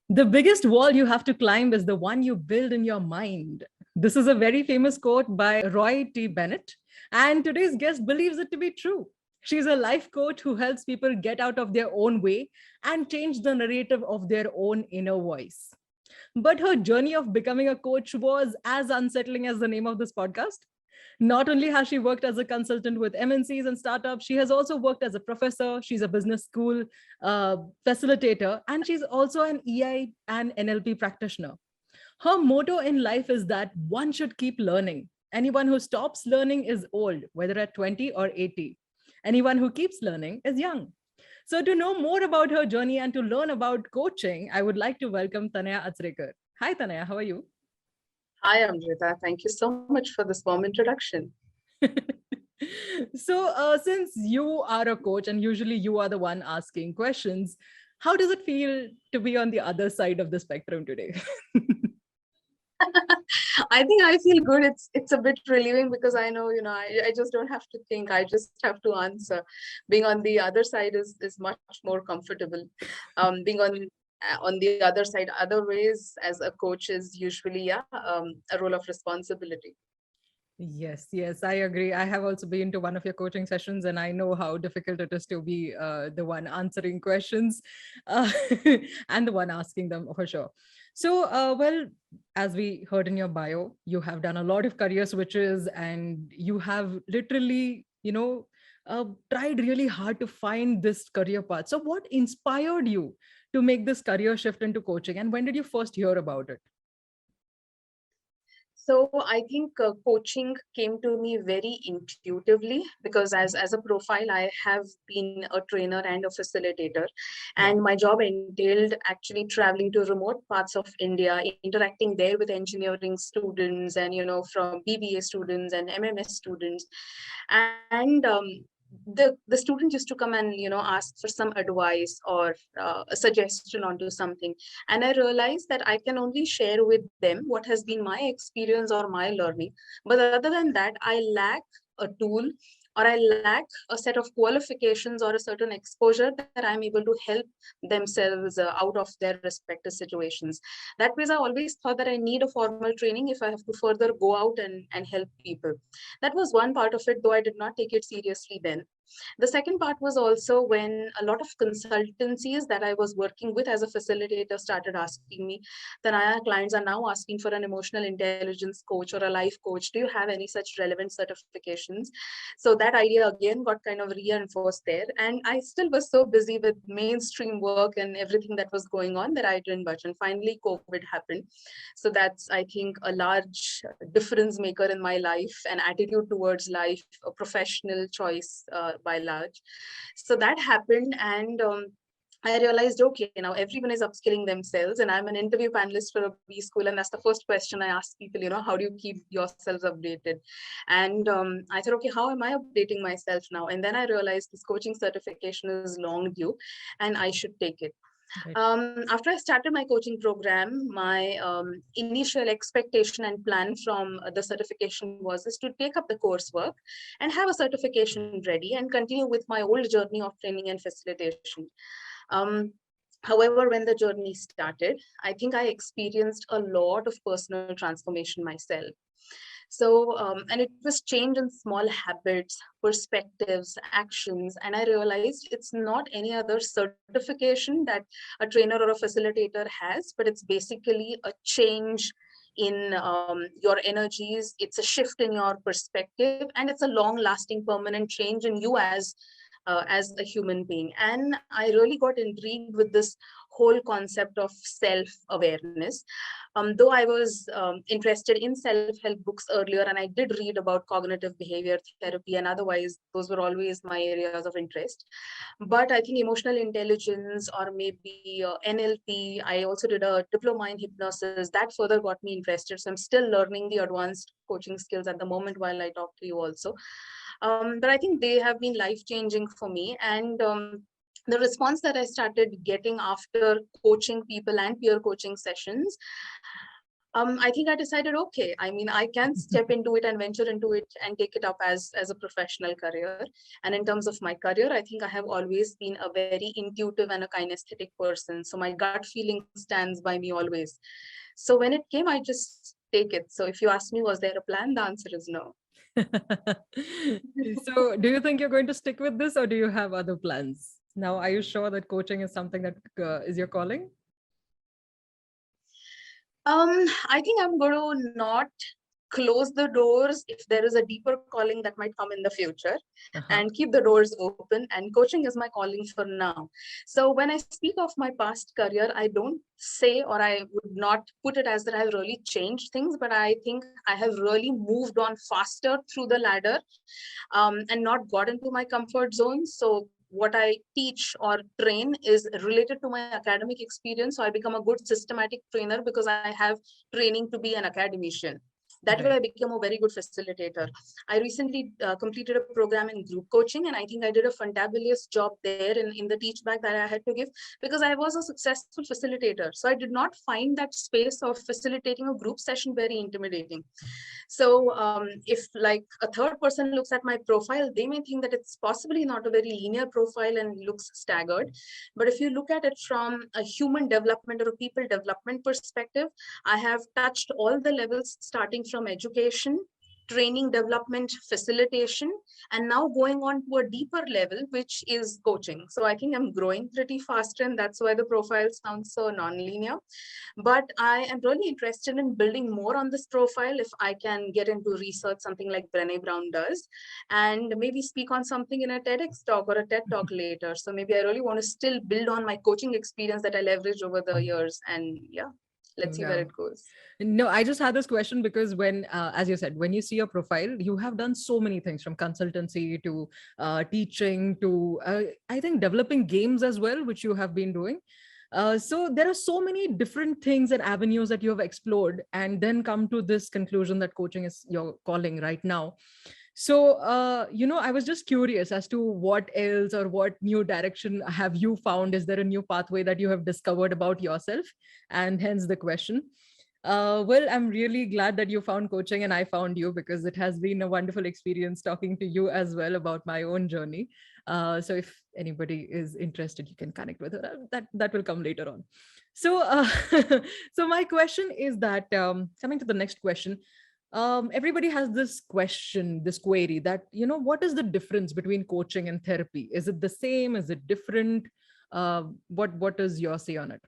The biggest wall you have to climb is the one you build in your mind. This is a very famous quote by Roy T. Bennett, and today's guest believes it to be true. She's a life coach who helps people get out of their own way and change the narrative of their own inner voice. But her journey of becoming a coach was as unsettling as the name of this podcast. Not only has she worked as a consultant with MNCs and startups, she has also worked as a professor. She's a business school facilitator, and she's also an EI and NLP practitioner. Her motto in life is that one should keep learning. Anyone who stops learning is old, whether at 20 or 80. Anyone who keeps learning is young. So, to know more about her journey and to learn about coaching, I would like to welcome Tanaya Acharekar. Hi, Tanaya. How are you? Hi, Amrita. Thank you so much for this warm introduction. So, since you are a coach and usually you are the one asking questions, how does it feel to be on the other side of the spectrum today? I think I feel good. It's a bit relieving because I know, I just don't have to think. I just have to answer. Being on the other side is much more comfortable. Being on the other side, other ways as a coach is usually, a role of responsibility. Yes, I agree. I have also been to one of your coaching sessions, and I know how difficult it is to be the one answering questions uh, and the one asking them for sure. So, well, as we heard in your bio, you have done a lot of career switches and you have literally, tried really hard to find this career path. So, what inspired you to make this career shift into coaching, and when did you first hear about it? So I think coaching came to me very intuitively because as a profile, I have been a trainer and a facilitator, Wow. and my job entailed actually traveling to remote parts of India, interacting there with engineering students and from BBA students and MMS students, and the student used to come and ask for some advice or a suggestion onto something, and I realized that I can only share with them what has been my experience or my learning, but other than that I lack a tool or I lack a set of qualifications or a certain exposure that I'm able to help themselves out of their respective situations. That means I always thought that I need a formal training if I have to further go out and help people. That was one part of it, though I did not take it seriously then. The second part was also when a lot of consultancies that I was working with as a facilitator started asking me, Tanaya, clients are now asking for an emotional intelligence coach or a life coach. Do you have any such relevant certifications? So that idea again got kind of reinforced there. And I still was so busy with mainstream work and everything that was going on that I didn't budge. And finally, COVID happened. So that's, I think, a large difference maker in my life and attitude towards life, a professional choice by large. So that happened, and I realized, okay, now everyone is upskilling themselves, and I'm an interview panelist for a B school, and that's the first question I ask people, how do you keep yourselves updated? And I thought, okay, how am I updating myself now? And then I realized this coaching certification is long due, and I should take it. Right. After I started my coaching program, my initial expectation and plan from the certification was is to take up the coursework and have a certification ready and continue with my old journey of training and facilitation. Um, However, when the journey started, I think I experienced a lot of personal transformation myself. So, and it was change in small habits, perspectives, actions. And I realized it's not any other certification that a trainer or a facilitator has, but it's basically a change in your energies. It's a shift in your perspective, and it's a long lasting permanent change in you as a human being. And I really got intrigued with this whole concept of self awareness. Though I was interested in self help books earlier, and I did read about cognitive behavior therapy, and otherwise, those were always my areas of interest. But I think emotional intelligence or maybe NLP, I also did a diploma in hypnosis that further got me interested. So I'm still learning the advanced coaching skills at the moment while I talk to you also. But I think they have been life changing for me. And the response that I started getting after coaching people and peer coaching sessions, I think I decided, okay, I mean, I can step into it and venture into it and take it up as a professional career. And in terms of my career, I think I have always been a very intuitive and a kinesthetic person. So my gut feeling stands by me always. So when it came, I just take it. So if you ask me, was there a plan? The answer is no. So do you think you're going to stick with this, or do you have other plans? Now, are you sure that coaching is something that is your calling? I think I'm going to not close the doors if there is a deeper calling that might come in the future, Uh-huh. and keep the doors open. And coaching is my calling for now. So when I speak of my past career, I don't say, or I would not put it as that I've really changed things, but I think I have really moved on faster through the ladder, and not got into my comfort zone. So what I teach or train is related to my academic experience. So I become a good systematic trainer because I have training to be an academician. That way I Right. became a very good facilitator. I recently completed a program in group coaching, and I think I did a fantabulous job there in the teach back that I had to give, because I was a successful facilitator. So I did not find that space of facilitating a group session very intimidating. So if like a third person looks at my profile, they may think that it's possibly not a very linear profile and looks staggered. But if you look at it from a human development or a people development perspective, I have touched all the levels, starting from education, training, development, facilitation, and now going on to a deeper level, which is coaching. So I think I'm growing pretty fast, and that's why the profile sounds so non-linear. But I am really interested in building more on this profile if I can get into research, something like Brené Brown does, and maybe speak on something in a TEDx talk or a TED talk later. So maybe I really want to still build on my coaching experience that I leveraged over the years. And yeah, let's see where Yeah. it goes. No, I just had this question because when, as you said, when you see your profile, you have done so many things from consultancy to teaching to, I think, developing games as well, which you have been doing. So there are so many different things and avenues that you have explored, and then come to this conclusion that coaching is your calling right now. So, I was just curious as to what else or what new direction have you found? Is there a new pathway that you have discovered about yourself? And hence the question. Well, I'm really glad that you found coaching and I found you, because it has been a wonderful experience talking to you as well about my own journey. So if anybody is interested, you can connect with her. That will come later on. So, so my question is that, coming to the next question, everybody has this question, this query that, what is the difference between coaching and therapy? Is it the same? Is it different? What is your say on it?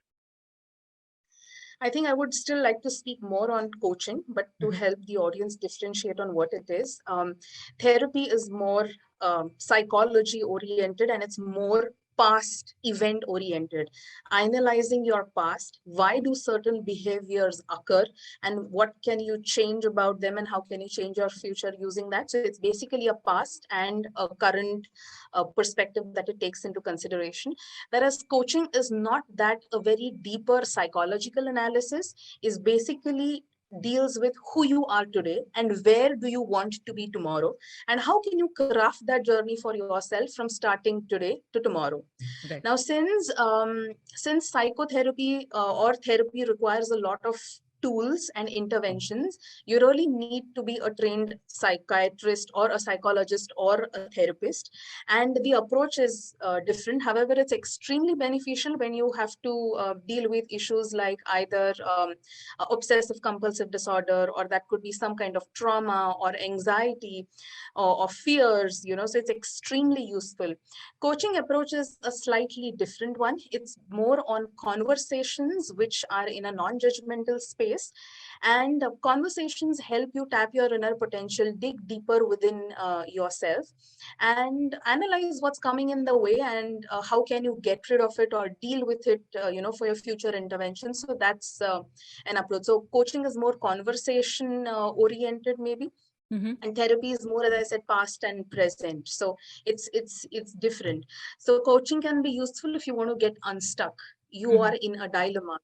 I think I would still like to speak more on coaching, but to Mhm. help the audience differentiate on what it is. Therapy is more psychology oriented, and it's more past event oriented, analyzing your past. Why do certain behaviors occur, and what can you change about them, and how can you change your future using that? So it's basically a past and a current perspective that it takes into consideration. Whereas coaching is not that a very deeper psychological analysis, is basically deals with who you are today and where do you want to be tomorrow, and how can you craft that journey for yourself from starting today to tomorrow. Right. Now, since psychotherapy or therapy requires a lot of tools and interventions, you really need to be a trained psychiatrist or a psychologist or a therapist, and the approach is different. However, it's extremely beneficial when you have to deal with issues like either obsessive compulsive disorder, or that could be some kind of trauma or anxiety, or fears, so it's extremely useful. Coaching approach is a slightly different one. It's more on conversations which are in a non-judgmental space, and conversations help you tap your inner potential, dig deeper within yourself, and analyze what's coming in the way, and how can you get rid of it or deal with it, for your future intervention. So that's an approach. So coaching is more conversation oriented, maybe, Mm-hmm. and therapy is more, as I said, past and present. So it's different. So coaching can be useful if you want to get unstuck, you Mm-hmm. are in a dilemma,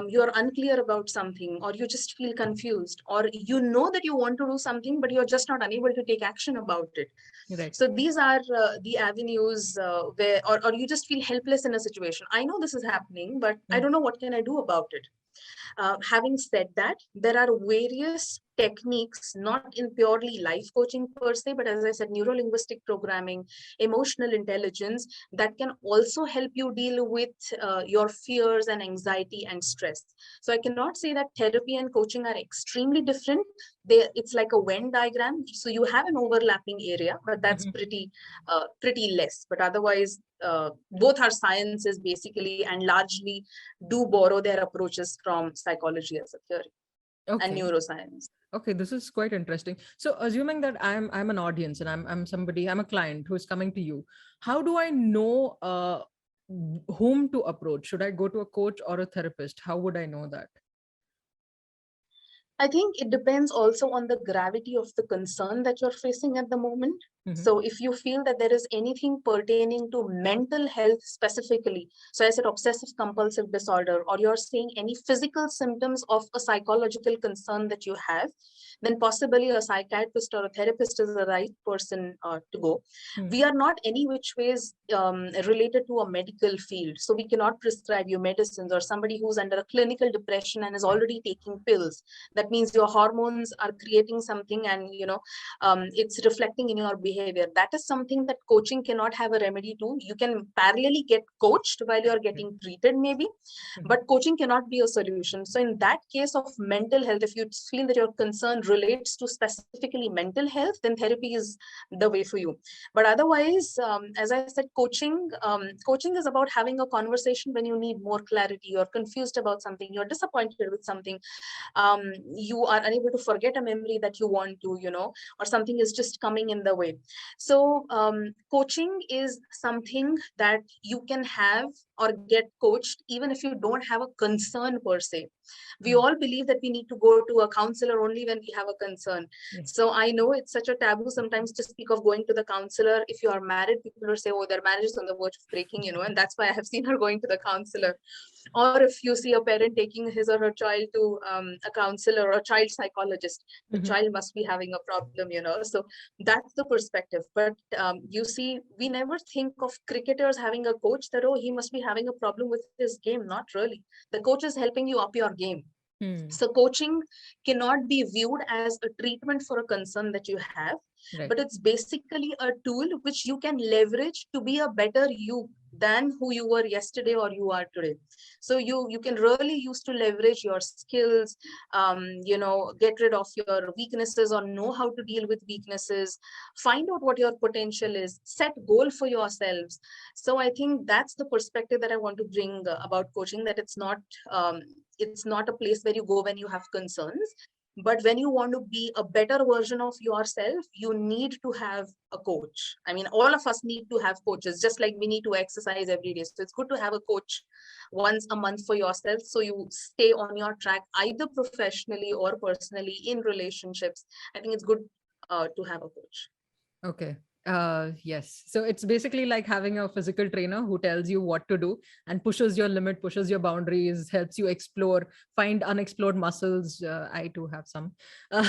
you're unclear about something, or you just feel confused, or you know that you want to do something but you're just not unable to take action about it. Right. So these are the avenues where, or you just feel helpless in a situation. I know this is happening, but I don't know what can I do about it. Having said that, there are various techniques, not in purely life coaching per se, but as I said, neuro-linguistic programming, emotional intelligence, that can also help you deal with your fears and anxiety and stress. So I cannot say that therapy and coaching are extremely different. It's like a Venn diagram. So you have an overlapping area, but that's pretty less. But otherwise, both are sciences basically, and largely do borrow their approaches from psychology as a theory and Okay. neuroscience. Okay, this is quite interesting. So assuming that I'm an audience and I'm a client who is coming to you, how do I know whom to approach? Should I go to a coach or a therapist? How would I know that? I think it depends also on the gravity of the concern that you're facing at the moment. Mhm. So if you feel that there is anything pertaining to mental health specifically, so I said obsessive compulsive disorder, or you're seeing any physical symptoms of a psychological concern that you have, then possibly a psychiatrist or a therapist is the right person to go. We are not any which ways related to a medical field. So we cannot prescribe you medicines, or somebody who's under a clinical depression and is already taking pills. That means your hormones are creating something, and it's reflecting in your behavior. That is something that coaching cannot have a remedy to. You can parallelly get coached while you're getting treated maybe, but coaching cannot be a solution. So in that case of mental health, if you feel that your concern relates to specifically mental health, then therapy is the way for you. But otherwise, as I said, coaching is about having a conversation when you need more clarity, you're confused about something, you're disappointed with something, you are unable to forget a memory that you want to, or something is just coming in the way. So coaching is something that you can have or get coached even if you don't have a concern per se. We all believe that we need to go to a counselor only when we have a concern. Yes. So I know it's such a taboo sometimes to speak of going to the counselor. If you are married, people will say, oh, their marriage is on the verge of breaking, and that's why I have seen her going to the counselor. Or if you see a parent taking his or her child to a counselor or a child psychologist, the child must be having a problem, So that's the perspective. But you see, we never think of cricketers having a coach that, oh, he must be having a problem with his game. Not really. The coach is helping you up your game. So coaching cannot be viewed as a treatment for a concern that you have, Right. but it's basically a tool which you can leverage to be a better you than who you were yesterday or you are today. So you can really use to leverage your skills, get rid of your weaknesses or know how to deal with weaknesses, find out what your potential is, set goal for yourselves. So I think that's the perspective that I want to bring about coaching, that it's not a place where you go when you have concerns, but when you want to be a better version of yourself, you need to have a coach. I mean, all of us need to have coaches, just like we need to exercise every day. So it's good to have a coach once a month for yourself, so you stay on your track, either professionally or personally, in relationships. I think it's good to have a coach. Okay. Yes. So it's basically like having a physical trainer who tells you what to do and pushes your limit, pushes your boundaries, helps you explore, find unexplored muscles. I too have some. Uh,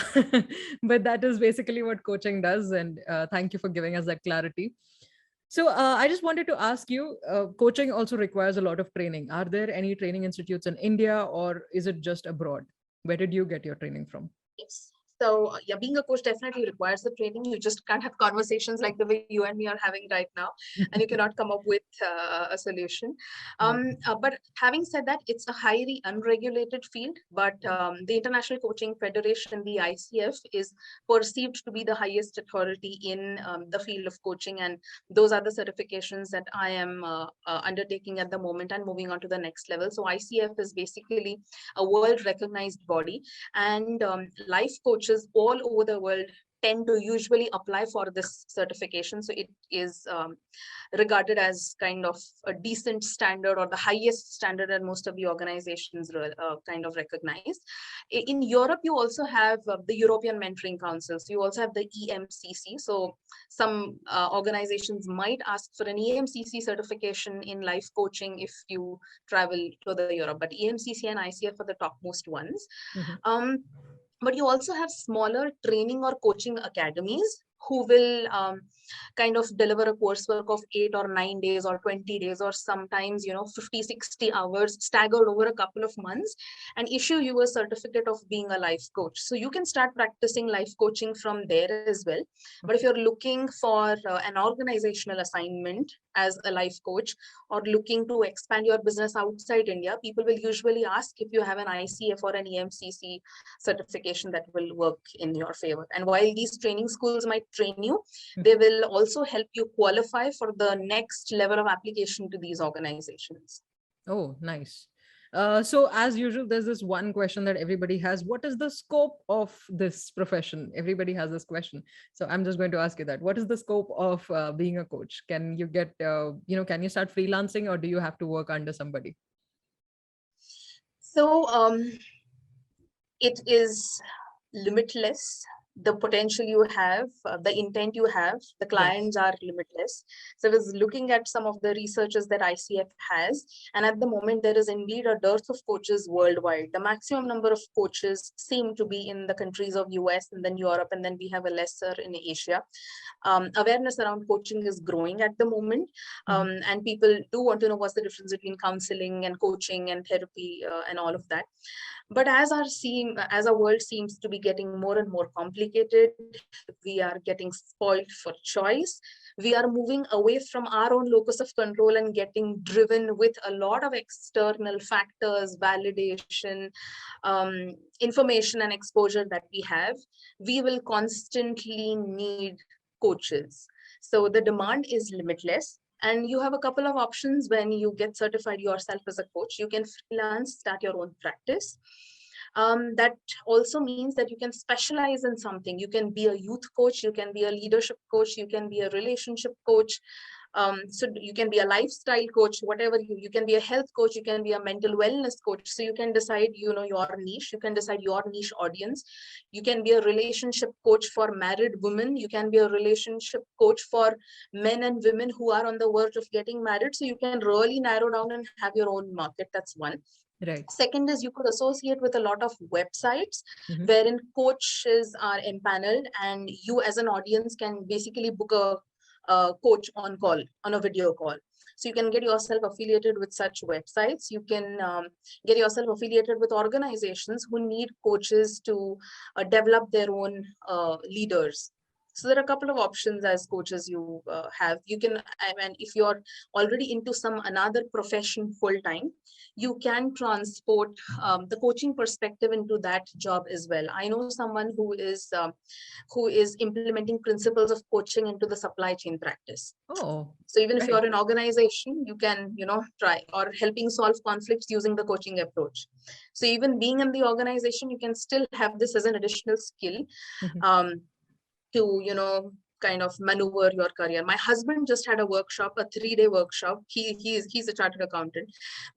but that is basically what coaching does. And thank you for giving us that clarity. So I just wanted to ask you, coaching also requires a lot of training. Are there any training institutes in India, or is it just abroad? Where did you get your training from? Yes. So yeah, being a coach definitely requires the training. You just can't have conversations like the way you and me are having right now, and you cannot come up with a solution. But having said that, it's a highly unregulated field. But the International Coaching Federation, the ICF, is perceived to be the highest authority in the field of coaching, and those are the certifications that I am undertaking at the moment and moving on to the next level. So ICF is basically a world recognized body, and life coaches all over the world tend to usually apply for this certification. So it is regarded as kind of a decent standard, or the highest standard that most of the organizations kind of recognize. In Europe, you also have the European Mentoring Council. So you also have the EMCC. So some organizations might ask for an EMCC certification in life coaching if you travel to the Europe, but EMCC and ICF are the topmost ones. But you also have smaller training or coaching academies who will kind of deliver a coursework of 8 or 9 days or 20 days or sometimes 50-60 hours staggered over a couple of months, and issue you a certificate of being a life coach. So you can start practicing life coaching from there as well. But if you're looking for an organizational assignment as a life coach, or looking to expand your business outside India, people will usually ask if you have an ICF or an EMCC certification that will work in your favor. And while these training schools might train you, they will also help you qualify for the next level of application to these organizations. Oh, nice. So as usual, there's this one question that everybody has. What is the scope of this profession? Everybody has this question. So I'm just going to ask you that. What is the scope of being a coach? Can you get, can you start freelancing, or do you have to work under somebody? So it is limitless. The potential you have, the intent you have, the clients are limitless. So I was looking at some of the researches that ICF has, and at the moment there is indeed a dearth of coaches worldwide. The maximum number of coaches seem to be in the countries of US and then Europe, and then we have a lesser in Asia. Awareness around coaching is growing at the moment, and people do want to know what's the difference between counseling and coaching and therapy and all of that. But as our world seems to be getting more and more complicated, we are getting spoiled for choice. We are moving away from our own locus of control and getting driven with a lot of external factors, validation, information and exposure that we have. We will constantly need coaches. So the demand is limitless. And you have a couple of options when you get certified yourself as a coach. You can freelance, start your own practice. That also means that you can specialize in something. You can be a youth coach, you can be a leadership coach, you can be a relationship coach. So you can be a lifestyle coach, whatever you can be a health coach, you can be a mental wellness coach. So you can decide, your niche, you can decide your niche audience. You can be a relationship coach for married women. You can be a relationship coach for men and women who are on the verge of getting married. So you can really narrow down and have your own market. That's one. Right. Second is you could associate with a lot of websites wherein coaches are empaneled, and you as an audience can basically book a coach on call, on a video call. So you can get yourself affiliated with such websites. You can get yourself affiliated with organizations who need coaches to develop their own leaders. So there are a couple of options as coaches you have. You can, and if you're already into another profession full time, you can transport the coaching perspective into that job as well. I know someone who is implementing principles of coaching into the supply chain practice. Oh, so even if you're an organization, you can, try, or helping solve conflicts using the coaching approach. So even being in the organization, you can still have this as an additional skill to, kind of maneuver your career. My husband just had a workshop, a 3-day workshop. He's a chartered accountant,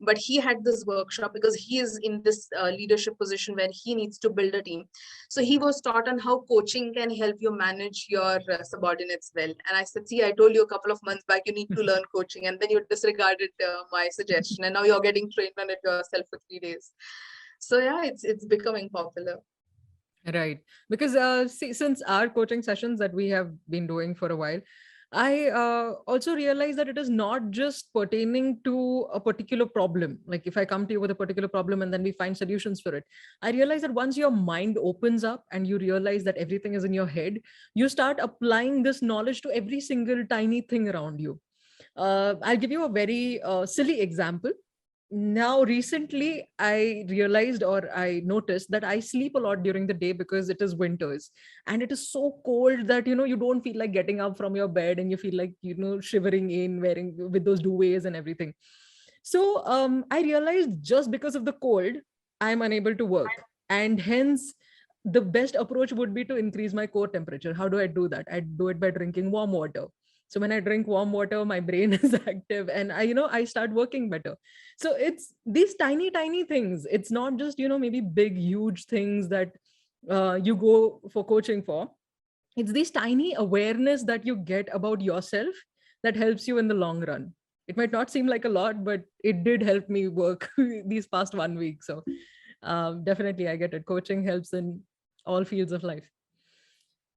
but he had this workshop because he is in this leadership position where he needs to build a team. So he was taught on how coaching can help you manage your subordinates well. And I said, see, I told you a couple of months back, you need to learn coaching, and then you disregarded my suggestion, and now you're getting trained on it yourself for 3 days. So yeah, it's becoming popular. Right. Because since our coaching sessions that we have been doing for a while, I also realized that it is not just pertaining to a particular problem. Like if I come to you with a particular problem and then we find solutions for it, I realize that once your mind opens up and you realize that everything is in your head, you start applying this knowledge to every single tiny thing around you. I'll give you a very silly example. Now recently I realized, or I noticed, that I sleep a lot during the day because it is winters and it is so cold that you don't feel like getting up from your bed, and you feel like shivering in wearing with those duvets and everything. So I realized just because of the cold I'm unable to work, and hence the best approach would be to increase my core temperature. How do I do that? I do it by drinking warm water. So when I drink warm water, my brain is active, and I start working better. So it's these tiny things. It's not just maybe big huge things that you go for coaching for. It's these tiny awareness that you get about yourself that helps you in the long run. It might not seem like a lot, but it did help me work these past 1 week. So definitely I get it. Coaching helps in all fields of life.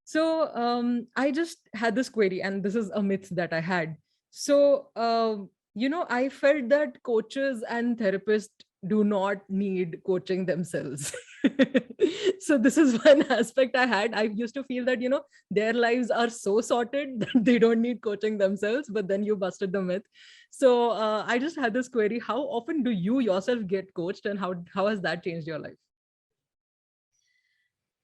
So I just had this query, and this is a myth that I had. So, I felt that coaches and therapists do not need coaching themselves. So this is one aspect I had. I used to feel that, their lives are so sorted that they don't need coaching themselves, but then you busted the myth. So I just had this query. How often do you yourself get coached, and how has that changed your life?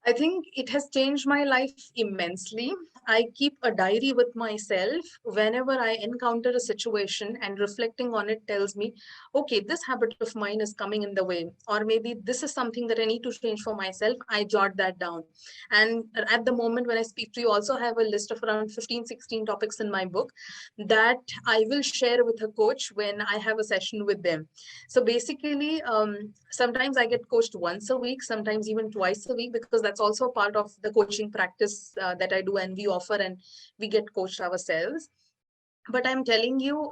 I think it has changed my life immensely. I keep a diary with myself whenever I encounter a situation, and reflecting on it tells me, okay, this habit of mine is coming in the way, or maybe this is something that I need to change for myself. I jot that down. And at the moment when I speak to you, also have a list of around 15, 16 topics in my book that I will share with a coach when I have a session with them. So basically, sometimes I get coached once a week, sometimes even twice a week, because that's also a part of the coaching practice that I do and we offer, and we get coached ourselves. But I'm telling you,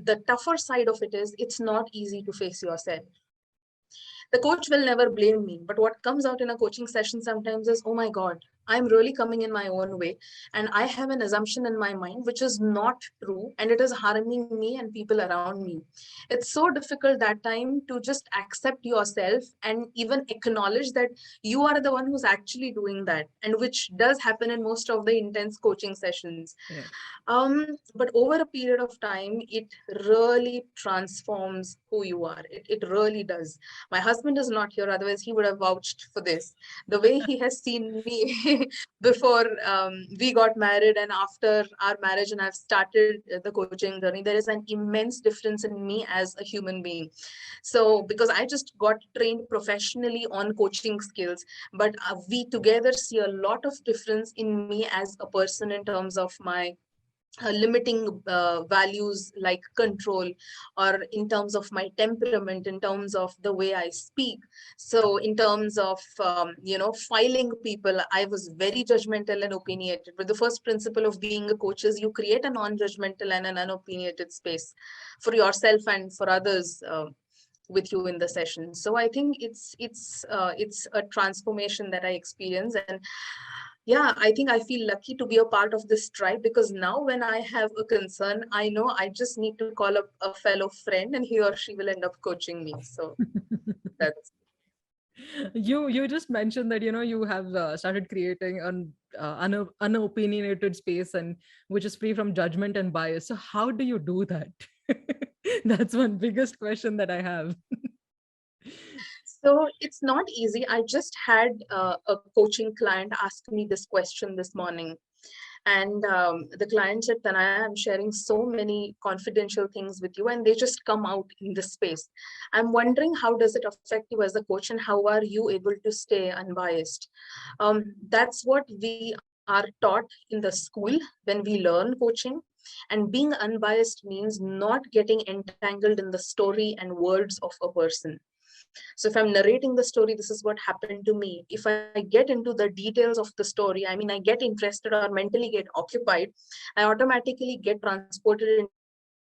the tougher side of it is it's not easy to face yourself. The coach will never blame me, but what comes out in a coaching session sometimes is, oh my god, I'm really coming in my own way, and I have an assumption in my mind which is not true, and it is harming me and people around me. It's so difficult that time to just accept yourself and even acknowledge that you are the one who's actually doing that, and which does happen in most of the intense coaching sessions. Yeah. But over a period of time, it really transforms who you are. It really does. My husband is not here, otherwise he would have vouched for this. The way he has seen me before we got married and after our marriage, and I've started the coaching journey, there is an immense difference in me as a human being. So because I just got trained professionally on coaching skills, but we together see a lot of difference in me as a person in terms of my limiting values like control, or in terms of my temperament, in terms of the way I speak. So in terms of filing people, I was very judgmental and opinionated, but the first principle of being a coach is you create a non-judgmental and an unopinionated space for yourself and for others with you in the session. So I think it's a transformation that I experience. And yeah, I think I feel lucky to be a part of this tribe, because now when I have a concern, I know I just need to call up a fellow friend and he or she will end up coaching me. So that's You just mentioned that you have started creating an unopinionated space, and which is free from judgment and bias. So how do you do that? That's one biggest question that I have. so it's not easy. I just had a coaching client ask me this question this morning. And the client said, Tanaya, I'm sharing so many confidential things with you, and they just come out in this space. I'm wondering, how does it affect you as a coach, and how are you able to stay unbiased? That's what we are taught in the school when we learn coaching. And being unbiased means not getting entangled in the story and words of a person. So if I'm narrating the story, this is what happened to me. If I get into the details of the story, I mean, I get interested or mentally get occupied, I automatically get transported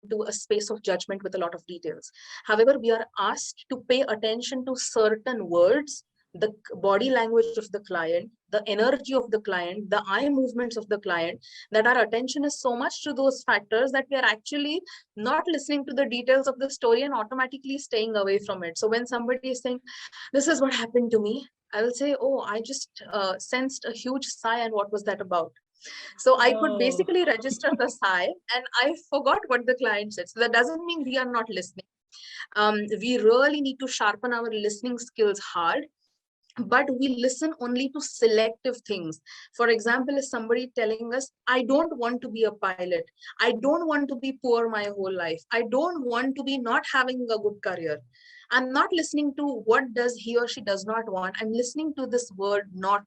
into a space of judgment with a lot of details. However, we are asked to pay attention to certain words, the body language of the client, the energy of the client, the eye movements of the client, that our attention is so much to those factors that we are actually not listening to the details of the story and automatically staying away from it. So when somebody is saying, this is what happened to me, I will say, oh, I just sensed a huge sigh, and what was that about? So I could Oh. basically register the sigh, and I forgot what the client said. So that doesn't mean we are not listening. We really need to sharpen our listening skills hard, but we listen only to selective things. For example, is somebody telling us, I don't want to be a pilot, I don't want to be poor my whole life, I don't want to be not having a good career, I'm not listening to what does he or she does not want. I'm listening to this word, not.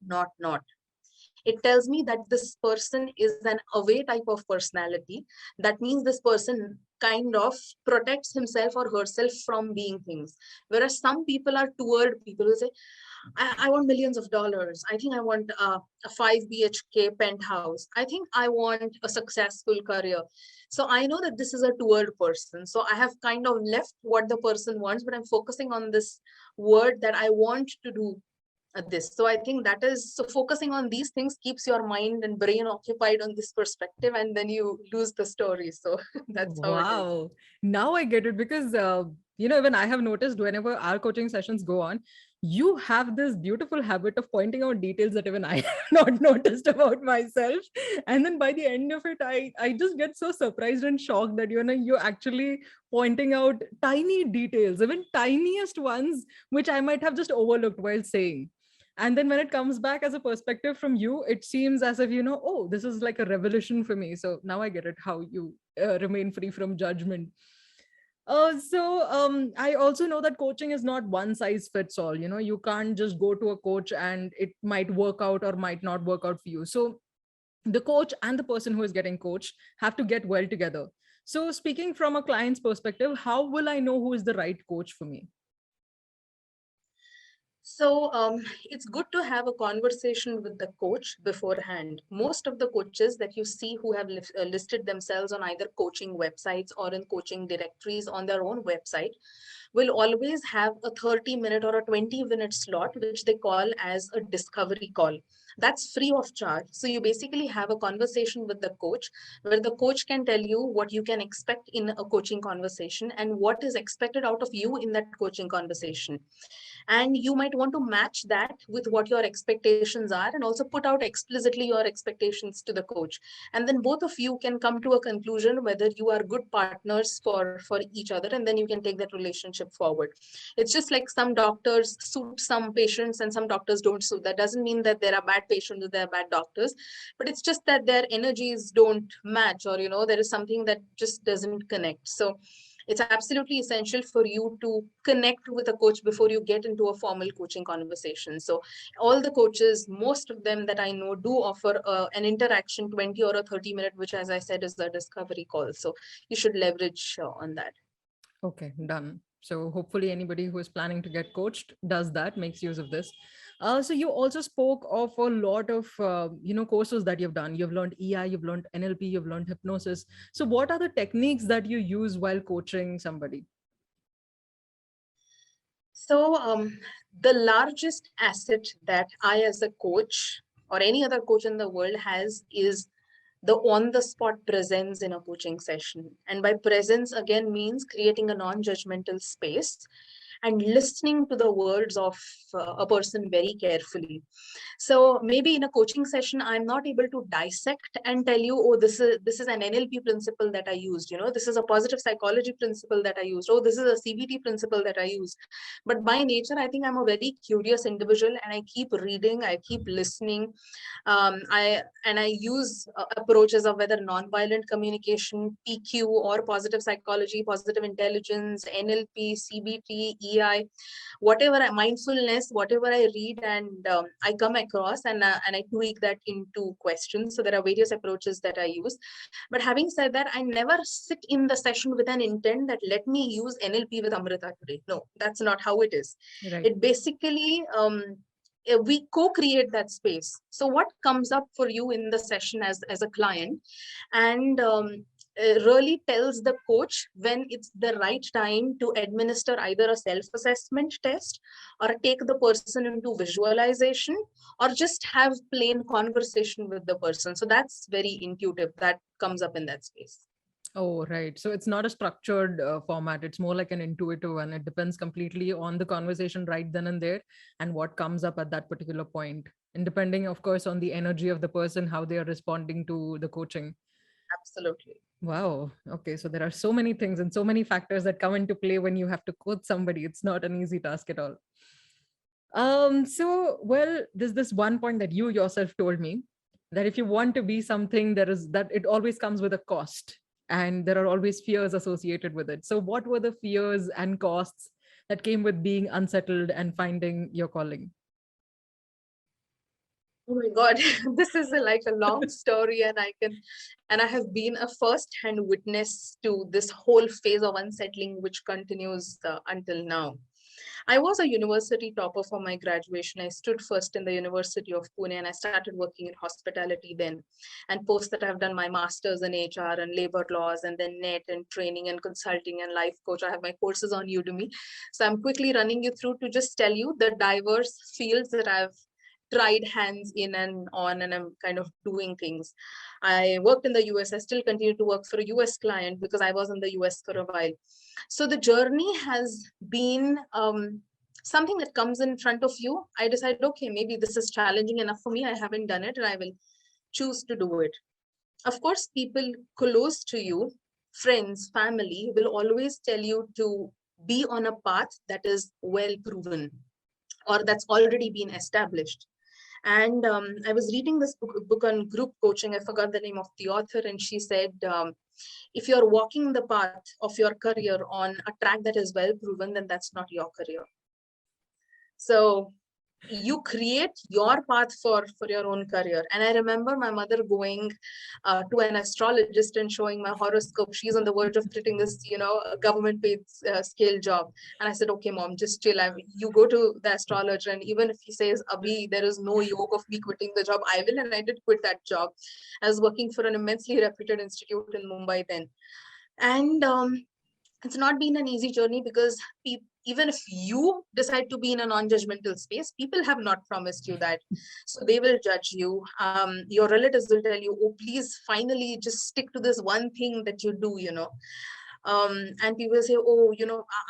It tells me that this person is an away type of personality. That means this person kind of protects himself or herself from being things. Whereas some people are toward people who say, I want millions of dollars. I think I want a 5 BHK penthouse. I think I want a successful career. So I know that this is a toward person. So I have kind of left what the person wants, but I'm focusing on this word that I want to do. this. So I think that is, so focusing on these things keeps your mind and brain occupied on this perspective, and then you lose the story. So that's how it is. Wow. Now I get it because, even I have noticed whenever our coaching sessions go on, you have this beautiful habit of pointing out details that even I have not noticed about myself. And then by the end of it, I just get so surprised and shocked that, you're actually pointing out tiny details, even tiniest ones, which I might have just overlooked while saying. And then when it comes back as a perspective from you, it seems as if, oh, this is like a revolution for me. So now I get it, how you remain free from judgment. I also know that coaching is not one size fits all. You can't just go to a coach and it might work out or might not work out for you. So the coach and the person who is getting coached have to get well together. So speaking from a client's perspective, how will I know who is the right coach for me? So it's good to have a conversation with the coach beforehand. Most of the coaches that you see who have listed themselves on either coaching websites or in coaching directories on their own website will always have a 30-minute or a 20-minute slot, which they call as a discovery call. That's free of charge. So you basically have a conversation with the coach where the coach can tell you what you can expect in a coaching conversation and what is expected out of you in that coaching conversation. And you might want to match that with what your expectations are, and also put out explicitly your expectations to the coach. And then both of you can come to a conclusion whether you are good partners for each other, and then you can take that relationship forward. It's just like some doctors suit some patients and some doctors don't suit. That doesn't mean that there are bad patients or there are bad doctors, but it's just that their energies don't match, or there is something that just doesn't connect. So it's absolutely essential for you to connect with a coach before you get into a formal coaching conversation. So all the coaches, most of them that I know, do offer an interaction, 20 or a 30-minute, which, as I said, is a discovery call. So you should leverage on that. Okay, done. So hopefully anybody who is planning to get coached does that, makes use of this. So you also spoke of a lot of courses that you've done. You've learned EI, you've learned NLP, you've learned hypnosis. So what are the techniques that you use while coaching somebody? So the largest asset that I, as a coach, or any other coach in the world has, is the on the spot presence in a coaching session. And by presence, again, means creating a non judgmental space and listening to the words of a person very carefully. So maybe in a coaching session, I'm not able to dissect and tell you, oh, this is an NLP principle that I used, this is a positive psychology principle that I used, oh, this is a CBT principle that I used. But by nature, I think I'm a very curious individual, and I keep reading, I keep listening. I use approaches of whether nonviolent communication, PQ, or positive psychology, positive intelligence, NLP, CBT, EI, mindfulness, whatever I read and I come across, and I tweak that into questions. So there are various approaches that I use. But having said that, I never sit in the session with an intent that let me use NLP with Amrita today. No, that's not how it is. Right. It basically we co-create that space. So what comes up for you in the session as a client, and really tells the coach when it's the right time to administer either a self-assessment test, or take the person into visualization, or just have plain conversation with the person. So that's very intuitive. That comes up in that space. Oh, right. So it's not a structured format. It's more like an intuitive one. It depends completely on the conversation right then and there and what comes up at that particular point. And depending, of course, on the energy of the person, how they are responding to the coaching. Absolutely. Wow. Okay. So there are so many things and so many factors that come into play when you have to coach somebody. It's not an easy task at all. There's this one point that you yourself told me, that if you want to be something, that it always comes with a cost, and there are always fears associated with it. So what were the fears and costs that came with being unsettled and finding your calling? Oh my God, this is like a long story, and I have been a first-hand witness to this whole phase of unsettling, which continues until now. I was a university topper for my graduation. I stood first in the University of Pune, and I started working in hospitality then. And post that, I've done my master's in HR and labor laws, and then net and training and consulting and life coach. I have my courses on Udemy. So I'm quickly running you through to just tell you the diverse fields that I've tried hands in and on, and I'm kind of doing things. I worked in the US. I still continue to work for a US client because I was in the US for a while. So the journey has been something that comes in front of you. I decided, okay, maybe this is challenging enough for me. I haven't done it, and I will choose to do it. Of course, people close to you, friends, family, will always tell you to be on a path that is well proven or that's already been established. And I was reading this book on group coaching. I forgot the name of the author, and she said, if you're walking the path of your career on a track that is well proven, then that's not your career. So you create your path for your own career. And I remember my mother going to an astrologist and showing my horoscope. She's on the verge of getting this, government paid scale job. And I said, okay, mom, just chill. You go to the astrologer, and even if he says, Abhi, there is no yoke of me quitting the job, I will. And I did quit that job. I was working for an immensely reputed institute in Mumbai then. And it's not been an easy journey, because even if you decide to be in a non-judgmental space, people have not promised you that. So they will judge you. Your relatives will tell you, oh, please finally just stick to this one thing that you do, and people say, oh,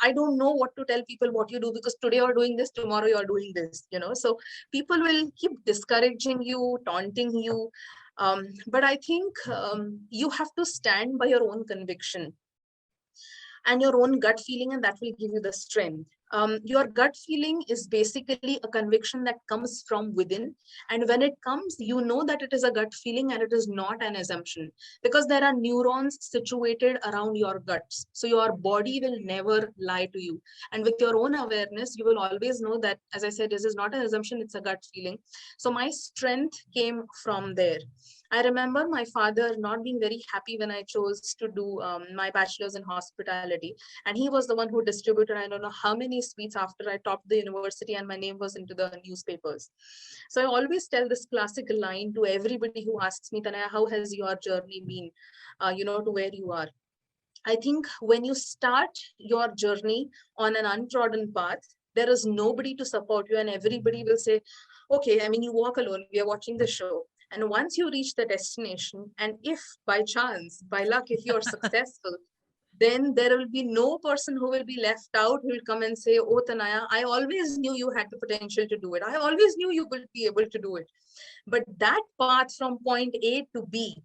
I don't know what to tell people what you do, because today you're doing this, tomorrow you're doing this, so people will keep discouraging you, taunting you. But I think you have to stand by your own conviction and your own gut feeling, and that will give you the strength. Your gut feeling is basically a conviction that comes from within. And when it comes, you know that it is a gut feeling and it is not an assumption, because there are neurons situated around your guts. So your body will never lie to you. And with your own awareness, you will always know that, as I said, this is not an assumption, it's a gut feeling. So my strength came from there. I remember my father not being very happy when I chose to do my bachelor's in hospitality. And he was the one who distributed, I don't know how many suites after I topped the university and my name was into the newspapers. So I always tell this classic line to everybody who asks me, Tanaya, how has your journey been, to where you are? I think when you start your journey on an untrodden path, there is nobody to support you, and everybody will say, okay, I mean, you walk alone, we are watching the show. And once you reach the destination, and if by chance, by luck, if you're successful, then there will be no person who will be left out who will come and say, oh, Tanaya, I always knew you had the potential to do it. I always knew you would be able to do it. But that path from point A to B,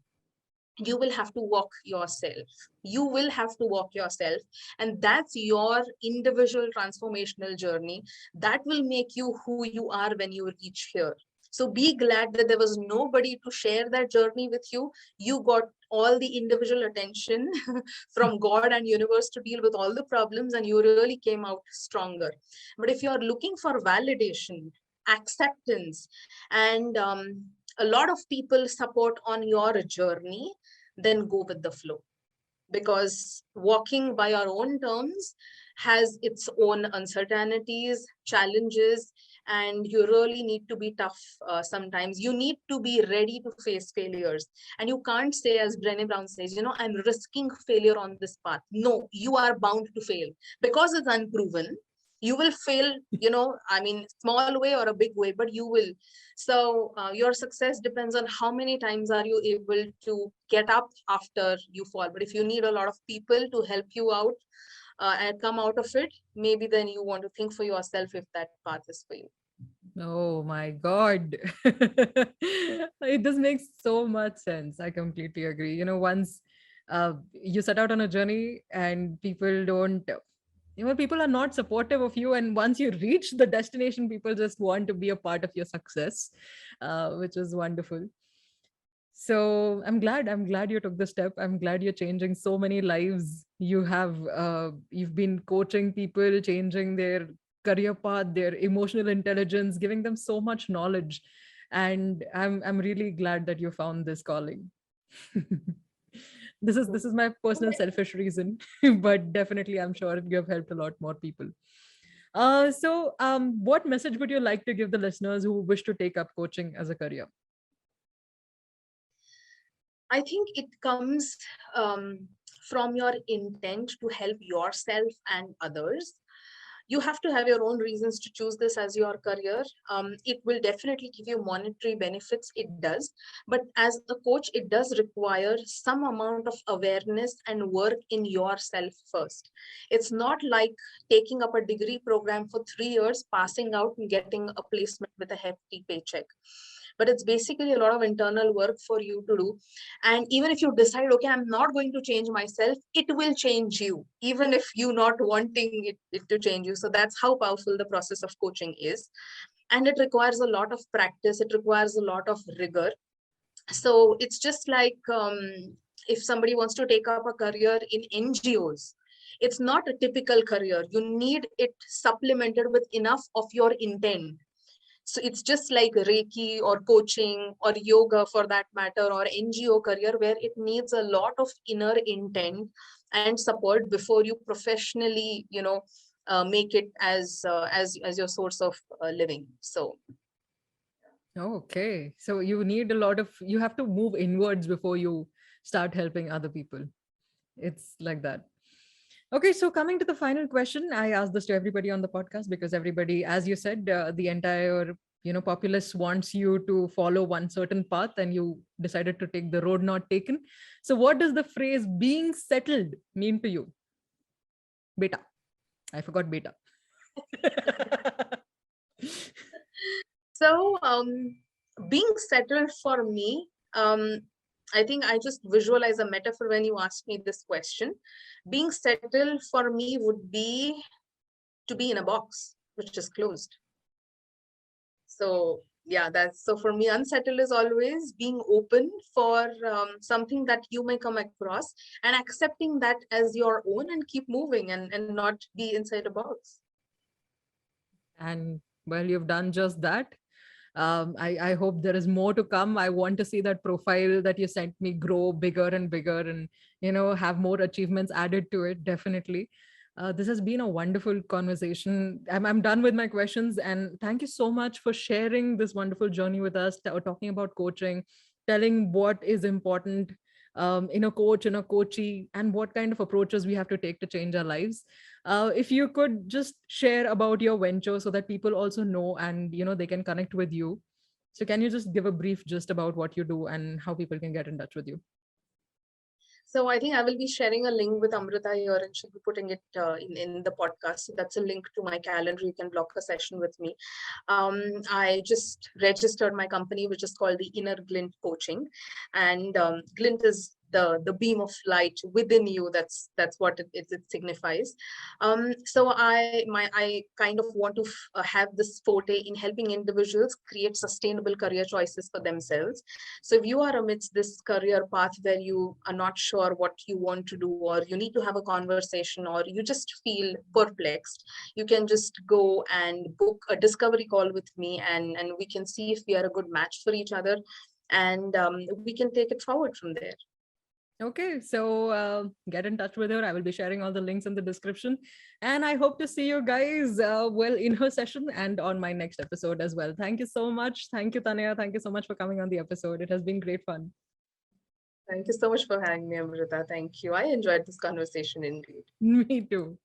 you will have to walk yourself. You will have to walk yourself. And that's your individual transformational journey. That will make you who you are when you reach here. So be glad that there was nobody to share that journey with you. You got all the individual attention from God and universe to deal with all the problems, and you really came out stronger. But if you're looking for validation, acceptance, and a lot of people support on your journey, then go with the flow. Because walking by our own terms has its own uncertainties, challenges, and you really need to be tough sometimes. You need to be ready to face failures. And you can't say, as Brené Brown says, I'm risking failure on this path. No, you are bound to fail because it's unproven. You will fail, small way or a big way, but you will. So your success depends on how many times are you able to get up after you fall. But if you need a lot of people to help you out and come out of it, maybe then you want to think for yourself if that path is for you. Oh my God. It does make so much sense. I completely agree. Once you set out on a journey and people don't, people are not supportive of you. And once you reach the destination, people just want to be a part of your success, which is wonderful. So I'm glad you took the step. I'm glad you're changing so many lives. You've been coaching people, changing their career path, their emotional intelligence, giving them so much knowledge. And I'm really glad that you found this calling. This is my personal selfish reason, but definitely I'm sure you have helped a lot more people. What message would you like to give the listeners who wish to take up coaching as a career? I think it comes from your intent to help yourself and others. You have to have your own reasons to choose this as your career. It will definitely give you monetary benefits. It does. But as a coach, it does require some amount of awareness and work in yourself first. It's not like taking up a degree program for 3 years, passing out and getting a placement with a hefty paycheck. But it's basically a lot of internal work for you to do. And even if you decide, okay, I'm not going to change myself, it will change you, even if you're not wanting it to change you. So that's how powerful the process of coaching is. And it requires a lot of practice, it requires a lot of rigor. So it's just like if somebody wants to take up a career in NGOs, it's not a typical career. You need it supplemented with enough of your intent. So it's just like Reiki or coaching or yoga for that matter, or NGO career, where it needs a lot of inner intent and support before you professionally, make it as your source of living. So Okay. So you have to move inwards before you start helping other people. It's like that. Okay, so coming to the final question, I asked this to everybody on the podcast because everybody, as you said, the entire populace wants you to follow one certain path, and you decided to take the road not taken. So, what does the phrase "being settled" mean to you, beta? I forgot beta. So, being settled for me, I think I just visualize a metaphor when you ask me this question. Being settled for me would be to be in a box which is closed. So, yeah, that's so for me, unsettled is always being open for something that you may come across and accepting that as your own and keep moving and not be inside a box. And well, you've done just that. I hope there is more to come. I want to see that profile that you sent me grow bigger and bigger, and have more achievements added to it. Definitely. This has been a wonderful conversation. I'm done with my questions, and thank you so much for sharing this wonderful journey with us, talking about coaching, telling what is important in a coach, in a coachee, and what kind of approaches we have to take to change our lives. If you could just share about your venture so that people also know, and they can connect with you. So can you just give a brief just about what you do and how people can get in touch with you? So I think I will be sharing a link with Amrita here, and she'll be putting it in the podcast. So that's a link to my calendar. You can block a session with me. I just registered my company, which is called the Innerglint Coaching, and glint is the beam of light within you. That's what it signifies. So I kind of want to have this forte in helping individuals create sustainable career choices for themselves. So if you are amidst this career path where you are not sure what you want to do, or you need to have a conversation, or you just feel perplexed, you can just go and book a discovery call with me, and we can see if we are a good match for each other, and we can take it forward from there. Okay, so get in touch with her. I will be sharing all the links in the description. And I hope to see you guys, in her session and on my next episode as well. Thank you so much. Thank you, Tanaya. Thank you so much for coming on the episode. It has been great fun. Thank you so much for having me, Amrita. Thank you. I enjoyed this conversation indeed. Me too.